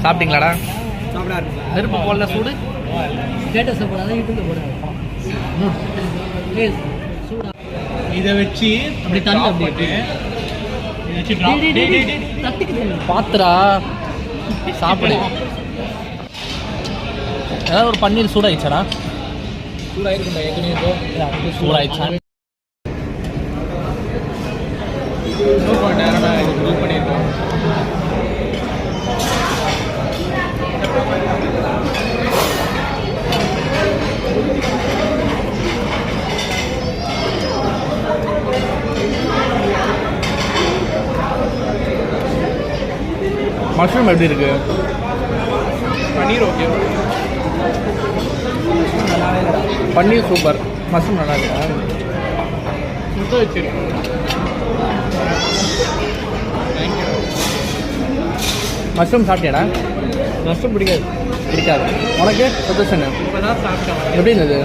சாப்பிட்டீங்களாடா? நெருப்பு போடல சூடு ஸ்டேட்டஸை போடாத யூடியூப்ல போடுறாங்க. இதை வச்சு அப்படி தண்ணி அப்படி பாத்துரா சாப்பிடு. ஏதாவது ஒரு பன்னீர் சூடாயிடுச்சாடா? சூடாயிருக்குண்டா ஏற்கனவே சூடாயிடுச்சா? இன்னும் கொஞ்சம் நேரம் இது க்ரில் பண்ணியிருக்கோம். மஷ்ரூம் எப்படி இருக்கு? பன்னீர் ஓகே, பன்னீர் சூப்பர், மஷ்ரூம் நல்லா இருக்கா? சுத்த வச்சிருக்கு. மஷ்ரூம் சாப்பிட்டியாடா? மஷ்ரூம் பிடிக்காது. பிடிக்காது உனக்கு? சந்தோஷம். இப்போ தான் சாப்பிட்டேன். எப்படி இருந்தது?